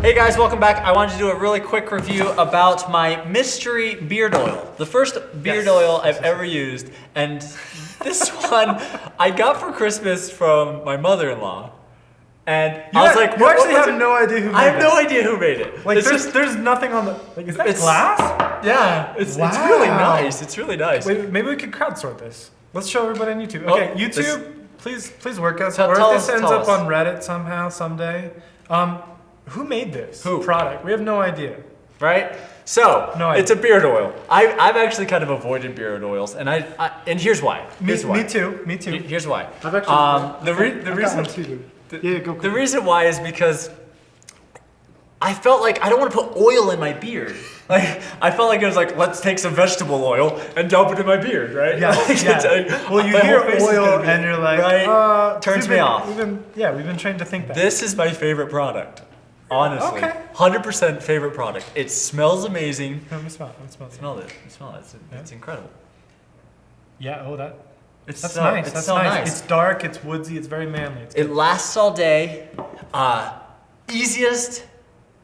Hey guys, welcome back. I wanted to do a really quick review about my mystery beard oil. The first beard oil I've ever used, and this one I got for Christmas from my mother-in-law. And I was like, you actually have no idea who made it. I have no idea who made it. Like, there's nothing on the, like, is that glass? Yeah, it's really nice. It's really nice. Wait, maybe we could crowdsource this. Let's show everybody on YouTube. Okay, YouTube, please work us. Or if this ends up on Reddit somehow, someday. Who made this product? We have no idea. Right? So, it's a beard oil. I've actually kind of avoided beard oils, and and here's why. Me too. Here's why. I've actually the reason why is because I felt like I don't want to put oil in my beard. Like I felt like it was like, let's take some vegetable oil and dump it in my beard, right? Yeah. Well, you hear oil and you're like, right? Turns me off. We've been trained to think that. This is my favorite product. Honestly, 100% favorite product. It smells amazing. Let me smell it. Smell it. It's incredible. Yeah. Oh, that's so nice. That's so nice. It's dark. It's woodsy. It's very manly. It lasts all day. Easiest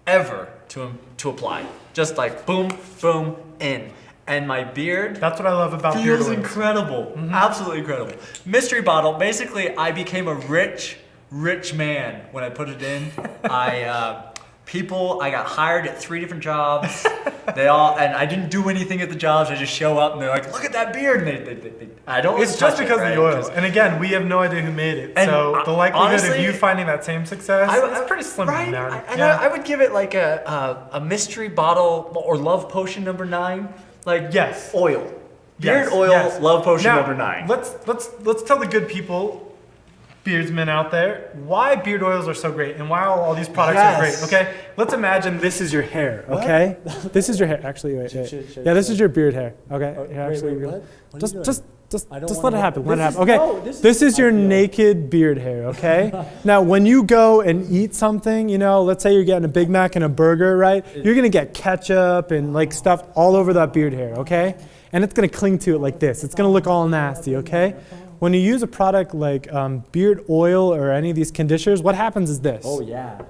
ever to apply. Just like boom, boom, in. And my beard. That's what I love about beard oils. Feels incredible. Absolutely incredible. Mystery bottle. Basically, I became a rich man when I put it in. I got hired at 3 different jobs. And I didn't do anything at the jobs. I just show up and they're like, look at that beard. And I don't. It's just because of the oil. And again, we have no idea who made it. So the likelihood of you finding that same success is pretty slim. Right? I would give it like a mystery bottle or love potion number 9. Like oil. Beard oil, love potion number 9. Let's tell the good people, beardsmen out there, why beard oils are so great and why all these products are great. Okay, let's imagine this is your hair. Okay, this is your hair. Actually, wait. Yeah, this is your beard hair. Okay, just let it happen. Let it happen. Okay, this is your naked beard hair. Okay. Now, when you go and eat something, let's say you're getting a Big Mac and a burger, right? You're gonna get ketchup and like stuff all over that beard hair. Okay, and it's gonna cling to it like this. It's gonna look all nasty. Okay. When you use a product like beard oil or any of these conditioners, what happens is this. Oh yeah.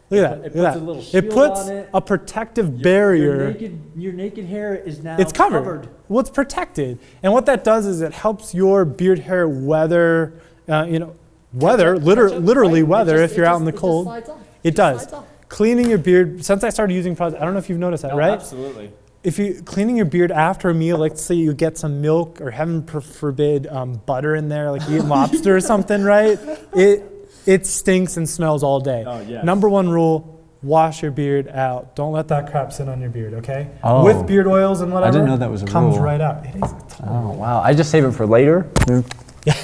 Look at that. It puts a little shield it puts on it. A protective barrier. Your naked hair is now it's covered. Well, it's protected. And what that does is it helps your beard hair weather, literally weather if you're out in the cold. It does. Cleaning your beard, since I started using products, I don't know if you've noticed that, right? Absolutely. If you cleaning your beard after a meal, like say you get some milk or heaven forbid butter in there, like you eat lobster or something, right? It stinks and smells all day. Oh, yes. Number 1 rule: wash your beard out. Don't let that crap sit on your beard, okay? Oh. With beard oils and whatever, I didn't know that was a comes rule. right out. It is. Oh wow! I just save it for later. Yeah.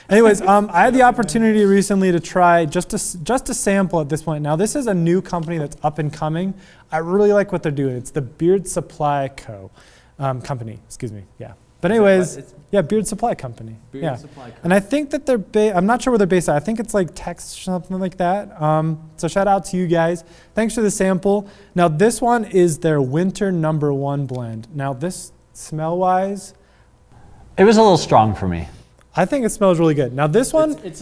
Anyways, I had the opportunity recently to try just a sample at this point. Now, this is a new company that's up and coming. I really like what they're doing. It's the Beard Supply Company. Excuse me. Yeah. But anyways, Beard Supply Company. Beard Supply Company. And I think that I'm not sure where they're based at. I think it's like Texas or something like that. So shout out to you guys. Thanks for the sample. Now, this one is their Winter number 1 blend. Now, this smell-wise, It was a little strong for me. I think it smells really good. Now this one it's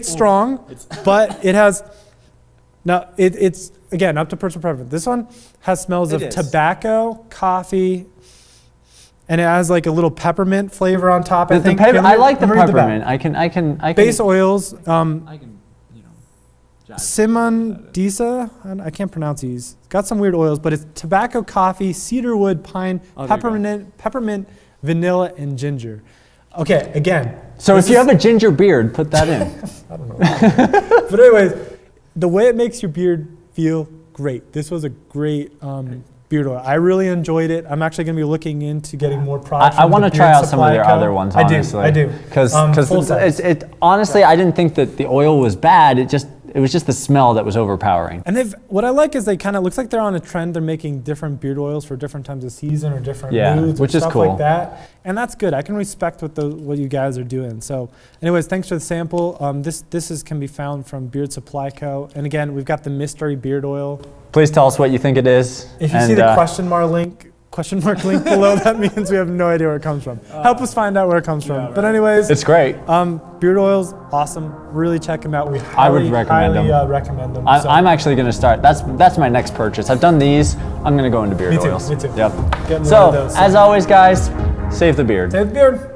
strong, It's but it has, now it's again up to personal preference. This one has smells of tobacco, coffee, and it has like a little peppermint flavor on top. I think. I like the peppermint. I can. Base oils. I can, Simon Disa, I can't pronounce these. It's got some weird oils, but it's tobacco, coffee, cedarwood, pine, peppermint, vanilla, and ginger. Okay, again. So if you have a ginger beard, put that in. I don't know. But anyways, the way it makes your beard feel great. This was a great beard oil. I really enjoyed it. I'm actually going to be looking into getting more products. I want to try out some of their other ones, honestly. I do. Because honestly, I didn't think that the oil was bad. It was just the smell that was overpowering. And what I like is they kind of looks like they're on a trend. They're making different beard oils for different times of season or different moods, which and is stuff cool. like that. And that's good. I can respect what you guys are doing. So, anyways, thanks for the sample. This can be found from Beard Supply Co. And again, we've got the mystery beard oil. Please tell us what you think it is. If you see the question mark link question mark link below. That means we have no idea where it comes from. Help us find out where it comes from. right. But anyways, It's great. beard oils, awesome. Really check them out. We I would recommend highly, them. recommend them. So- I'm actually going to start. That's my next purchase. I've done these. I'm going to go into beard Me too, oils. me too. Yep. Get more So, of those. as always, guys, save the beard. Save the beard.